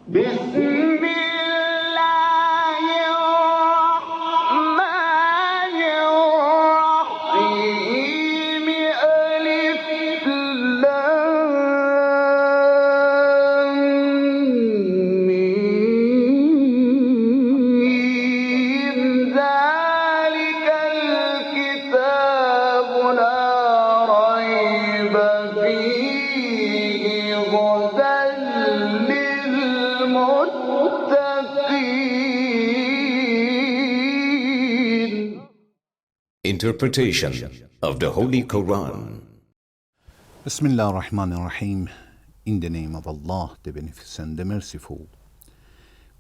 بسم الله الرحمن الرحيم ألف لام ميم ذلك الكتاب لا ريب فيه هدى للمتقين. Interpretation of the Holy Quran. Bismillah ar-Rahman ar-Rahim. In the name of Allah, the Beneficent, the Merciful.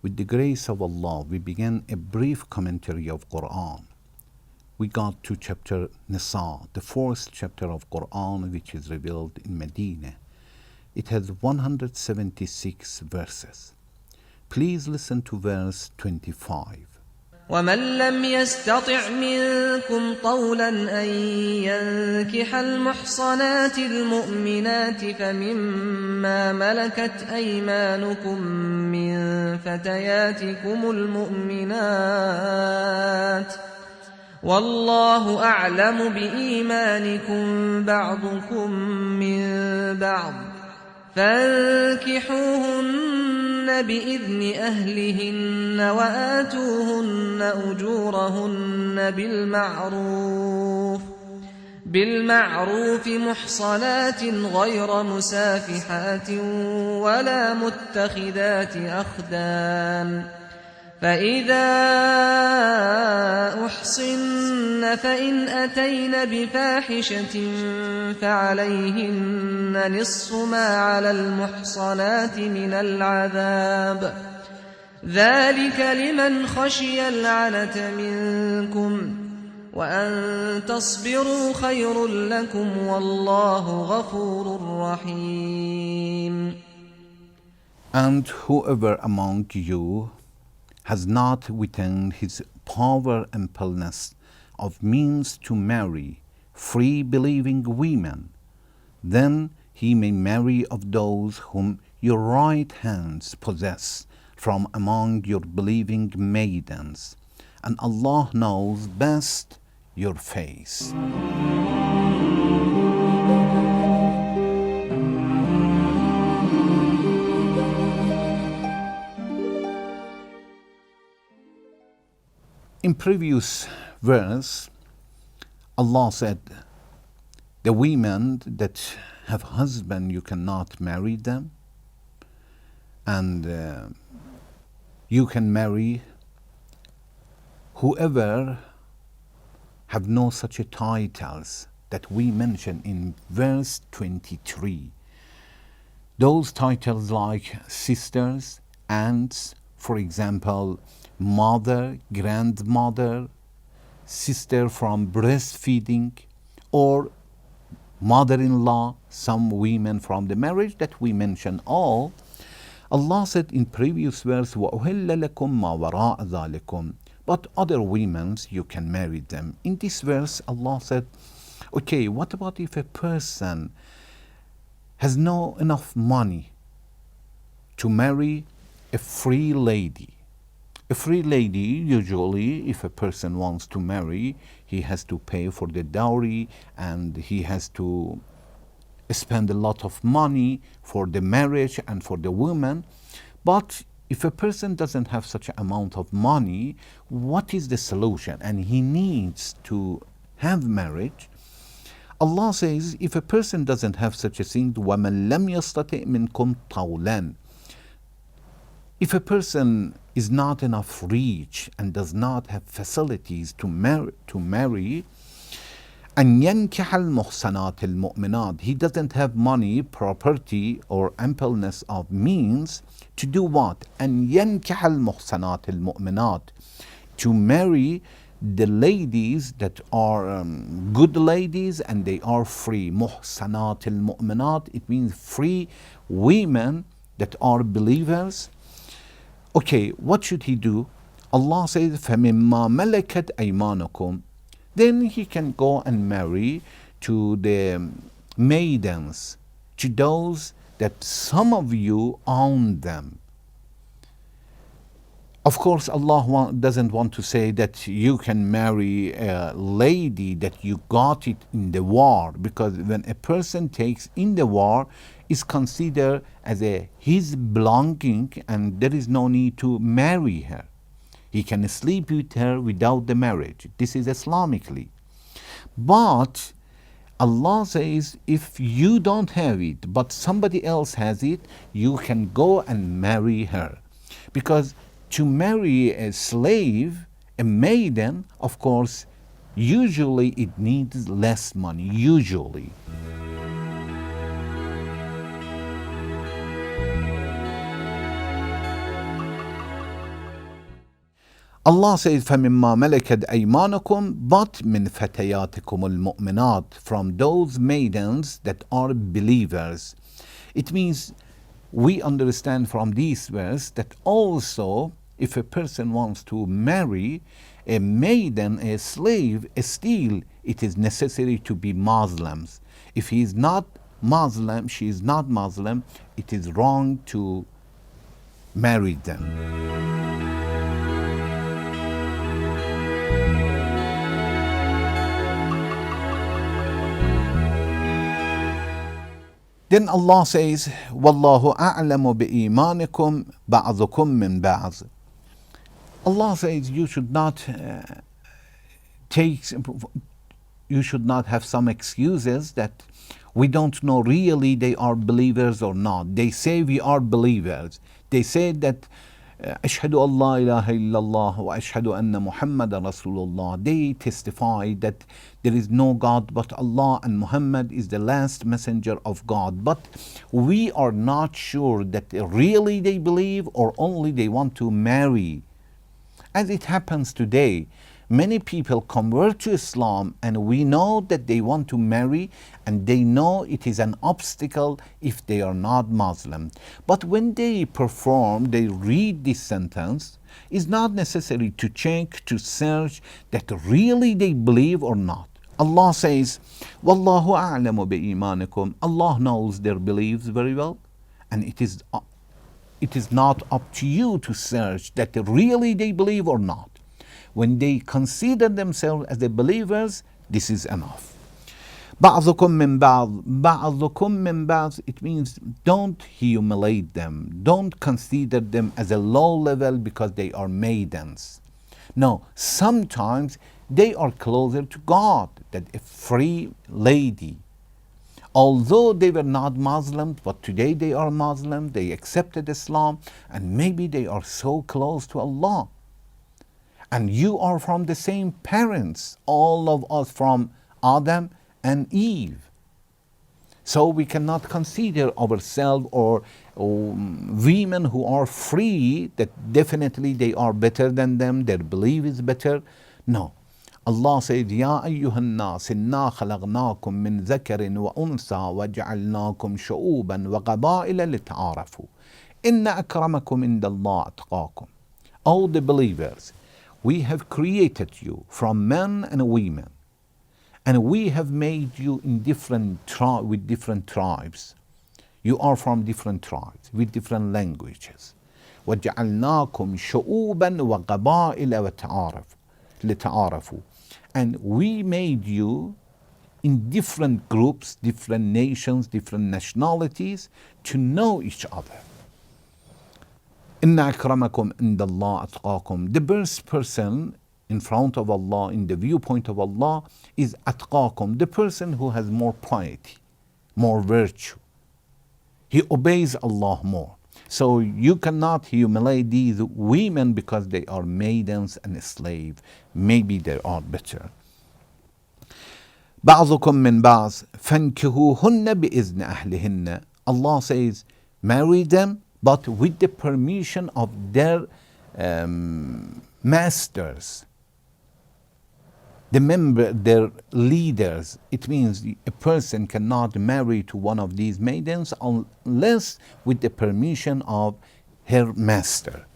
With the grace of Allah, we begin a brief commentary of Quran. We got to chapter Nisa, the fourth chapter of Quran, which is revealed in Medina. It has 176 verses. Please listen to verse 25. ومن لم يستطع منكم طولا أن ينكح المحصنات المؤمنات فمما ملكت أيمانكم من فتياتكم المؤمنات والله أعلم بإيمانكم بعضكم من بعض فانكحوهن بإذن أهلهن وآتوهن أجورهن بالمعروف محصنات غير مسافحات ولا متخذات أخدان فإذا أحصن فإن أتين بفاحشة فعليهن نصف ما على المحصنات من العذاب ذلك لمن خشي العنة منكم وأن تصبروا خير لكم والله غفور رحيم. And whoever among you has not within his power and ampleness of means to marry free believing women, then he may marry of those whom your right hands possess from among your believing maidens, and Allah knows best your face. In previous verse, Allah said, the women that have husband, you cannot marry them, and you can marry whoever have no such titles that we mention in verse 23. Those titles like sisters, aunts, for example, mother, grandmother, sister from breastfeeding, or mother-in-law, some women from the marriage that we mentioned all. Allah said in previous verse, وَأُهِلَّ لَكُمْ مَا وَرَاءَ ذَلِكُمْ. But other women, you can marry them. In this verse, Allah said, okay, what about if a person has no enough money to marry a free lady? A free lady, usually, if a person wants to marry, he has to pay for the dowry and he has to spend a lot of money for the marriage and for the woman. But if a person doesn't have such an amount of money, what is the solution? And he needs to have marriage. Allah says, if a person doesn't have such a thing, وَمَنْ لَمْ يَسْتَطِعْ مِنْكُمْ طَوْلًا. If a person is not enough rich and does not have facilities to marry, أن ينكح المحصنات المؤمنات, he doesn't have money, property, or ampleness of means to do what? أن ينكح المحصنات المؤمنات, to marry the ladies that are good ladies and they are free. محصنات المؤمنات, it means free women that are believers. Okay, what should he do? Allah says, فَمِمَّا مَلَكَتْ أَيْمَانُكُمْ. Then he can go and marry to the maidens, to those that some of you own them. Of course, Allah doesn't want to say that you can marry a lady that you got it in the war, because when a person takes in the war, is considered as his belonging, and there is no need to marry her. He can sleep with her without the marriage. This is Islamically. But Allah says, if you don't have it, but somebody else has it, you can go and marry her. Because to marry a slave, a maiden, of course, usually it needs less money, usually. Allah says, فَمِمَّا مَلَكَتْ أَيْمَانُكُمْ, but مِنْ فَتَيَاتِكُمُ الْمُؤْمِنَاتِ, from those maidens that are believers. It means we understand from this verse that also if a person wants to marry a maiden, a slave, still it is necessary to be Muslims. If he is not Muslim, she is not Muslim, it is wrong to marry them. Then Allah says, وَاللَّهُ أَعْلَمُ بِإِيمَانِكُمْ بَعْضُكُمْ مِنْ بَعْضٍ. Allah says you should not have some excuses that we don't know really they are believers or not. They say we are believers. They say that أشهد أن لا إله إلا الله وأشهد أن محمد رسول الله. They testify that there is no God but Allah and Muhammad is the last messenger of God. But we are not sure that really they believe or only they want to marry. As it happens today, many people convert to Islam and we know that they want to marry and they know it is an obstacle if they are not Muslim. But when they perform, they read this sentence, it's not necessary to check, to search that really they believe or not. Allah says, وَاللَّهُ أَعْلَمُ بِإِيمَانِكُمْ. Allah knows their beliefs very well, and it is not up to you to search that really they believe or not. When they consider themselves as the believers, this is enough. بَعْضُكُمْ مِنْ بَعْضٍ. بَعْضُكُمْ مِنْ بَعْضٍ. It means don't humiliate them. Don't consider them as a low level because they are maidens. No, sometimes they are closer to God than a free lady. Although they were not Muslim, but today they are Muslim, they accepted Islam, and maybe they are so close to Allah. And you are from the same parents, all of us from Adam and Eve. So we cannot consider ourselves or women who are free that definitely they are better than them, their belief is better. No. Allah said, يا أيها الناس إنا خلقناكم من ذكر وأنثى وجعلناكم شعوبا وقبائل لتعارفوا إن أكرمكم عند الله أتقاكم. All the believers, we have created you from men and women, and we have made you in with different tribes. You are from different tribes with different languages. وجعلناكم شعوبا وقبائل لتعارفوا. And we made you in different groups, different nations, different nationalities to know each other. إِنَّ أَكْرَمَكُمْ عِنْدَ اللَّهِ أَتْقَاكُمْ. The best person in front of Allah, in the viewpoint of Allah, is أَتْقَاكُمْ, the person who has more piety, more virtue. He obeys Allah more. So you cannot humiliate these women because they are maidens and slaves. Maybe they are better. بعضكم من بعض فانكحوهن بإذن أهلهن. Allah says, marry them, but with the permission of their masters, their leaders. It means a person cannot marry to one of these maidens unless with the permission of her master.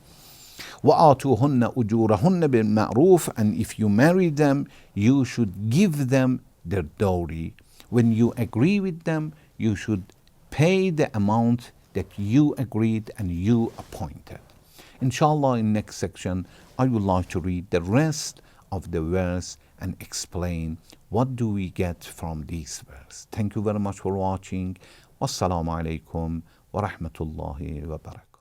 وَآتُوهُنَّ أُجُورَهُنَّ بِالْمَعْرُوفِ. And if you marry them, you should give them their dowry. When you agree with them, you should pay the amount that you agreed and you appointed. Inshallah, in next section, I would like to read the rest of the verse and explain what do we get from this verse. Thank you very much for watching. Wassalamu alaikum wa rahmatullahi wa barakatuh.